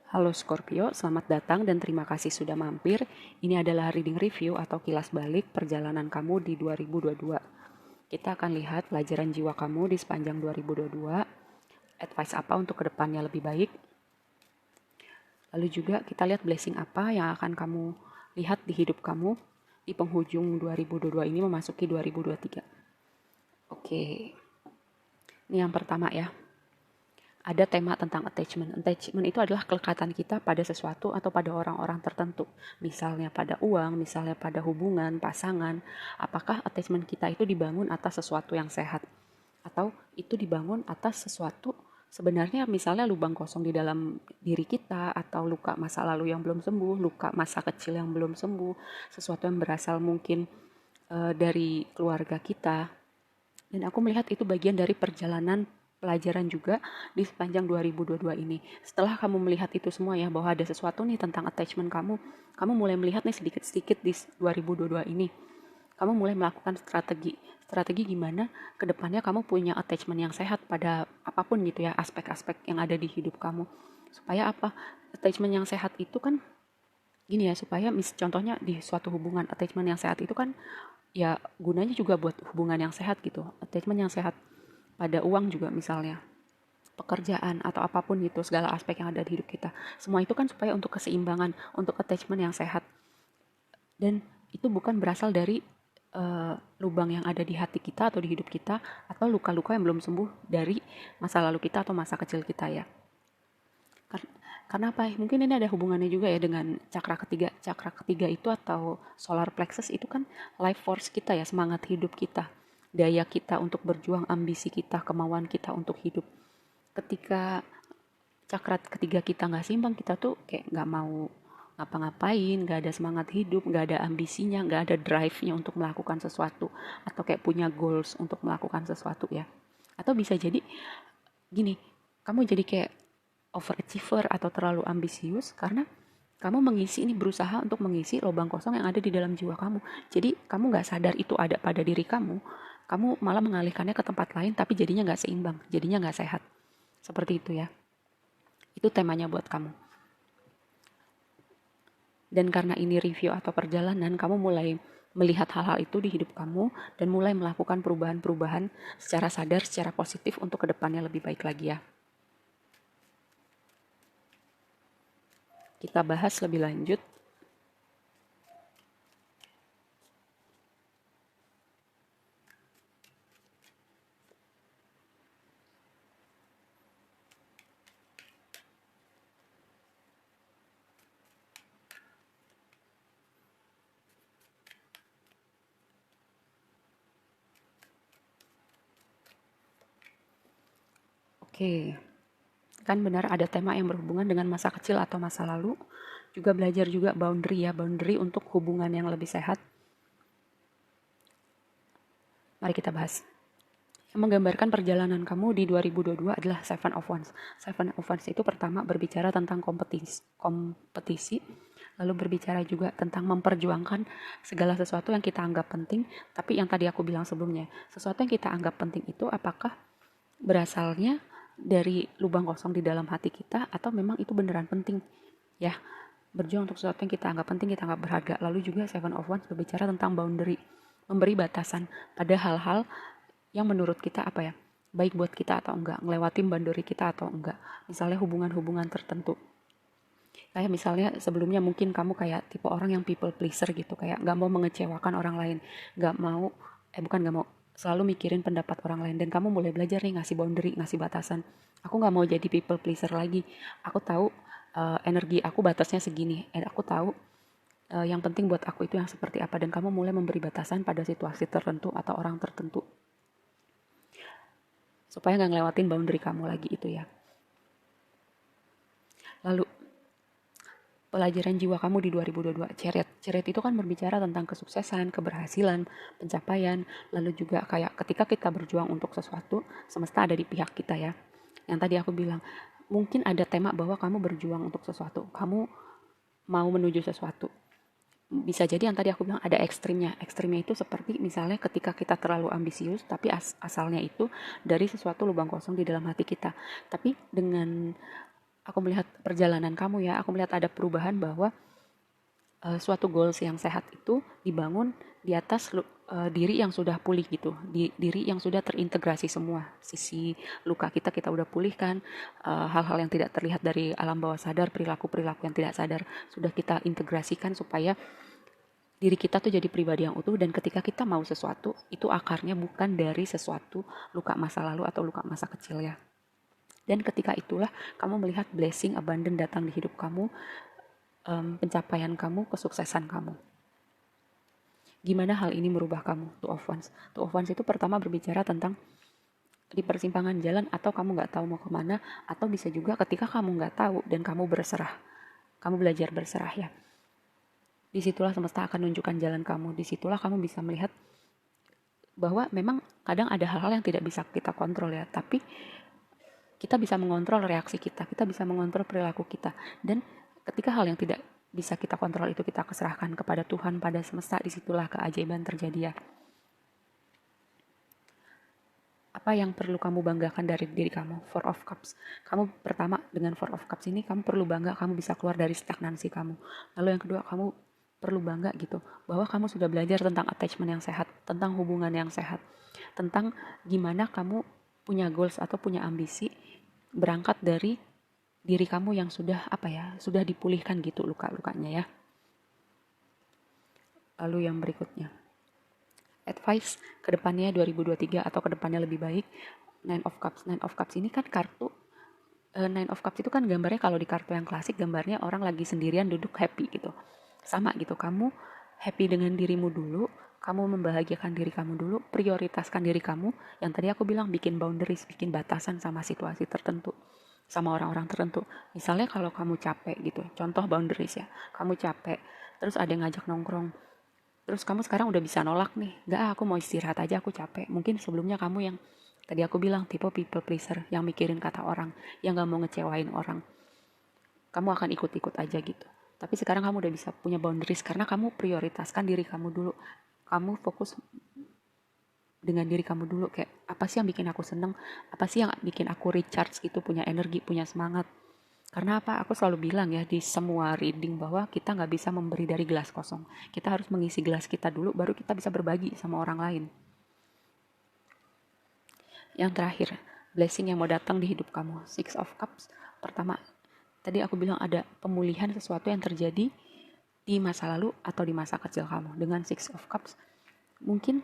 Halo Scorpio, selamat datang dan terima kasih sudah mampir. Ini adalah reading review atau kilas balik perjalanan kamu di 2022. Kita akan lihat pelajaran jiwa kamu di sepanjang 2022, advice apa untuk kedepannya lebih baik. Lalu juga kita lihat blessing apa yang akan kamu lihat di hidup kamu di penghujung 2022 ini memasuki 2023. Oke, ini yang pertama ya. Ada tema tentang attachment. Attachment itu adalah kelekatan kita pada sesuatu atau pada orang-orang tertentu. Misalnya pada uang, misalnya pada hubungan, pasangan. Apakah attachment kita itu dibangun atas sesuatu yang sehat? Atau itu dibangun atas sesuatu sebenarnya misalnya lubang kosong di dalam diri kita, atau luka masa lalu yang belum sembuh, luka masa kecil yang belum sembuh, sesuatu yang berasal mungkin dari keluarga kita. Dan aku melihat itu bagian dari perjalanan pelajaran juga di sepanjang 2022 ini. Setelah kamu melihat itu semua ya, bahwa ada sesuatu nih tentang attachment kamu, kamu mulai melihat nih sedikit-sedikit di 2022 ini. Kamu mulai melakukan strategi. Strategi gimana kedepannya kamu punya attachment yang sehat pada apapun gitu ya, aspek-aspek yang ada di hidup kamu. Supaya apa? Attachment yang sehat itu kan gini ya, supaya contohnya di suatu hubungan, attachment yang sehat itu kan ya gunanya juga buat hubungan yang sehat gitu. Attachment yang sehat pada uang juga misalnya, pekerjaan atau apapun gitu, segala aspek yang ada di hidup kita. Semua itu kan supaya untuk keseimbangan, untuk attachment yang sehat. Dan itu bukan berasal dari lubang yang ada di hati kita atau di hidup kita, atau luka-luka yang belum sembuh dari masa lalu kita atau masa kecil kita ya. Karena apa? Mungkin ini ada hubungannya juga ya dengan cakra ketiga. Cakra ketiga itu atau solar plexus itu kan life force kita ya, semangat hidup kita, daya kita untuk berjuang, ambisi kita, kemauan kita untuk hidup. Ketika cakra ketiga kita nggak seimbang, kita tuh kayak nggak mau ngapa-ngapain, nggak ada semangat hidup, nggak ada ambisinya, nggak ada drive-nya untuk melakukan sesuatu, atau kayak punya goals untuk melakukan sesuatu ya. Atau bisa jadi gini, kamu jadi kayak overachiever atau terlalu ambisius karena kamu berusaha untuk mengisi lubang kosong yang ada di dalam jiwa kamu. Jadi kamu nggak sadar itu ada pada diri kamu malah mengalihkannya ke tempat lain, tapi jadinya nggak seimbang, jadinya nggak sehat. Seperti itu ya. Itu temanya buat kamu. Dan karena ini review atau perjalanan, kamu mulai melihat hal-hal itu di hidup kamu dan mulai melakukan perubahan-perubahan secara sadar, secara positif untuk kedepannya lebih baik lagi ya. Kita bahas lebih lanjut. Oke, kan benar ada tema yang berhubungan dengan masa kecil atau masa lalu. Juga belajar juga boundary ya, boundary untuk hubungan yang lebih sehat. Mari kita bahas. Yang menggambarkan perjalanan kamu di 2022 adalah Seven of Wands. Seven of Wands itu pertama berbicara tentang kompetisi, lalu berbicara juga tentang memperjuangkan segala sesuatu yang kita anggap penting, tapi yang tadi aku bilang sebelumnya, sesuatu yang kita anggap penting itu apakah berasalnya dari lubang kosong di dalam hati kita atau memang itu beneran penting ya. Berjuang untuk sesuatu yang kita anggap penting, kita anggap berharga. Lalu juga Seven of Wands berbicara tentang boundary, memberi batasan pada hal-hal yang menurut kita apa ya, baik buat kita atau enggak, ngelewatin boundary kita atau enggak. Misalnya hubungan-hubungan tertentu, kayak misalnya sebelumnya mungkin kamu kayak tipe orang yang people pleaser gitu, kayak gak mau mengecewakan orang lain, gak mau bukan gak mau, selalu mikirin pendapat orang lain. Dan kamu mulai belajar nih ngasih boundary, ngasih batasan. Aku gak mau jadi people pleaser lagi. Aku tahu energi aku batasnya segini, aku tahu yang penting buat aku itu yang seperti apa. Dan kamu mulai memberi batasan pada situasi tertentu atau orang tertentu supaya nggak ngelewatin boundary kamu lagi itu ya. Lalu pelajaran jiwa kamu di 2022, Chariot. Chariot itu kan berbicara tentang kesuksesan, keberhasilan, pencapaian, lalu juga kayak ketika kita berjuang untuk sesuatu, semesta ada di pihak kita ya. Yang tadi aku bilang, mungkin ada tema bahwa kamu berjuang untuk sesuatu, kamu mau menuju sesuatu. Bisa jadi yang tadi aku bilang ada ekstrimnya. Ekstrimnya itu seperti misalnya ketika kita terlalu ambisius, tapi asalnya itu dari sesuatu lubang kosong di dalam hati kita. Tapi dengan aku melihat perjalanan kamu ya, aku melihat ada perubahan bahwa suatu goals yang sehat itu dibangun di atas diri yang sudah pulih gitu, diri yang sudah terintegrasi semua. Sisi luka kita udah pulihkan, hal-hal yang tidak terlihat dari alam bawah sadar, perilaku-perilaku yang tidak sadar sudah kita integrasikan supaya diri kita tuh jadi pribadi yang utuh, dan ketika kita mau sesuatu, itu akarnya bukan dari sesuatu luka masa lalu atau luka masa kecil ya. Dan ketika itulah kamu melihat blessing abundant datang di hidup kamu, pencapaian kamu, kesuksesan kamu. Gimana hal ini merubah kamu? Two of Wands. Two of Wands itu pertama berbicara tentang di persimpangan jalan, atau kamu nggak tahu mau kemana, atau bisa juga ketika kamu nggak tahu dan kamu berserah, kamu belajar berserah ya. Disitulah semesta akan menunjukkan jalan kamu. Disitulah kamu bisa melihat bahwa memang kadang ada hal-hal yang tidak bisa kita kontrol ya, tapi kita bisa mengontrol reaksi kita bisa mengontrol perilaku kita. Dan ketika hal yang tidak bisa kita kontrol itu kita keserahkan kepada Tuhan, pada semesta, disitulah keajaiban terjadi ya. Apa yang perlu kamu banggakan dari diri kamu? Four of Cups. Kamu pertama dengan Four of Cups ini, kamu perlu bangga kamu bisa keluar dari stagnansi kamu. Lalu yang kedua, kamu perlu bangga gitu, bahwa kamu sudah belajar tentang attachment yang sehat, tentang hubungan yang sehat, tentang gimana kamu punya goals atau punya ambisi berangkat dari diri kamu yang sudah sudah dipulihkan gitu luka-lukanya ya. Lalu yang berikutnya, advice kedepannya 2023 atau kedepannya lebih baik. Nine of Cups. Nine of Cups ini kan kartu Nine of Cups itu kan gambarnya, kalau di kartu yang klasik gambarnya orang lagi sendirian duduk happy gitu. Sama gitu, kamu happy dengan dirimu dulu, kamu membahagiakan diri kamu dulu, prioritaskan diri kamu. Yang tadi aku bilang, bikin boundaries, bikin batasan sama situasi tertentu, sama orang-orang tertentu. Misalnya kalau kamu capek gitu, contoh boundaries ya, kamu capek, terus ada yang ngajak nongkrong, terus kamu sekarang udah bisa nolak nih, nggak, aku mau istirahat aja, aku capek. Mungkin sebelumnya kamu yang tadi aku bilang tipe people pleaser, yang mikirin kata orang, yang gak mau ngecewain orang, kamu akan ikut-ikut aja gitu. Tapi sekarang kamu udah bisa punya boundaries karena kamu prioritaskan diri kamu dulu. Kamu fokus dengan diri kamu dulu, kayak apa sih yang bikin aku seneng, apa sih yang bikin aku recharge gitu, punya energi, punya semangat. Karena apa? Aku selalu bilang ya di semua reading bahwa kita nggak bisa memberi dari gelas kosong. Kita harus mengisi gelas kita dulu, baru kita bisa berbagi sama orang lain. Yang terakhir, blessing yang mau datang di hidup kamu. Six of Cups. Pertama, tadi aku bilang ada pemulihan sesuatu yang terjadi di masa lalu atau di masa kecil kamu. Dengan Six of Cups, mungkin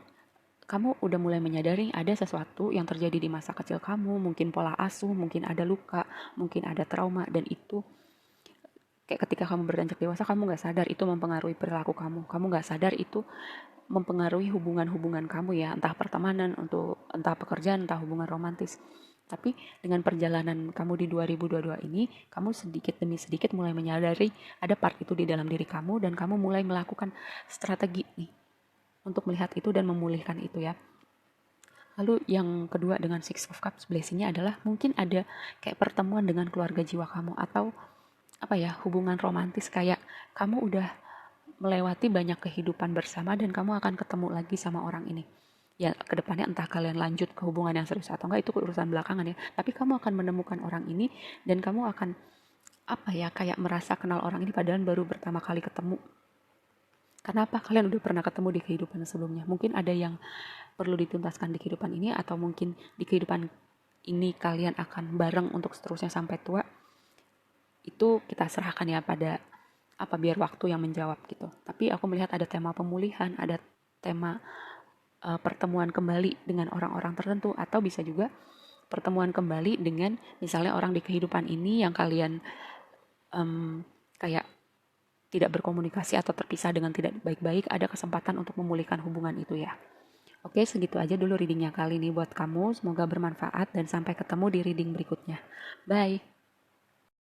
kamu udah mulai menyadari ada sesuatu yang terjadi di masa kecil kamu, mungkin pola asuh, mungkin ada luka, mungkin ada trauma, dan itu kayak ketika kamu beranjak dewasa, kamu gak sadar itu mempengaruhi perilaku kamu gak sadar itu mempengaruhi hubungan-hubungan kamu ya, entah pertemanan, entah pekerjaan, entah hubungan romantis. Tapi dengan perjalanan kamu di 2022 ini, kamu sedikit demi sedikit mulai menyadari ada part itu di dalam diri kamu, dan kamu mulai melakukan strategi nih untuk melihat itu dan memulihkan itu ya. Lalu yang kedua dengan Six of Cups, blessingnya adalah mungkin ada kayak pertemuan dengan keluarga jiwa kamu, atau hubungan romantis, kayak kamu udah melewati banyak kehidupan bersama dan kamu akan ketemu lagi sama orang ini. Ya kedepannya entah kalian lanjut ke hubungan yang serius atau enggak, itu urusan belakangan ya. Tapi kamu akan menemukan orang ini dan kamu akan kayak merasa kenal orang ini padahal baru pertama kali ketemu. Kenapa? Kalian udah pernah ketemu di kehidupan sebelumnya. Mungkin ada yang perlu dituntaskan di kehidupan ini, atau mungkin di kehidupan ini kalian akan bareng untuk seterusnya sampai tua. Itu kita serahkan ya pada biar waktu yang menjawab gitu. Tapi aku melihat ada tema pemulihan, ada tema pertemuan kembali dengan orang-orang tertentu, atau bisa juga pertemuan kembali dengan misalnya orang di kehidupan ini yang kalian kayak tidak berkomunikasi atau terpisah dengan tidak baik-baik, ada kesempatan untuk memulihkan hubungan itu ya. Oke, segitu aja dulu readingnya kali ini buat kamu. Semoga bermanfaat dan sampai ketemu di reading berikutnya. Bye!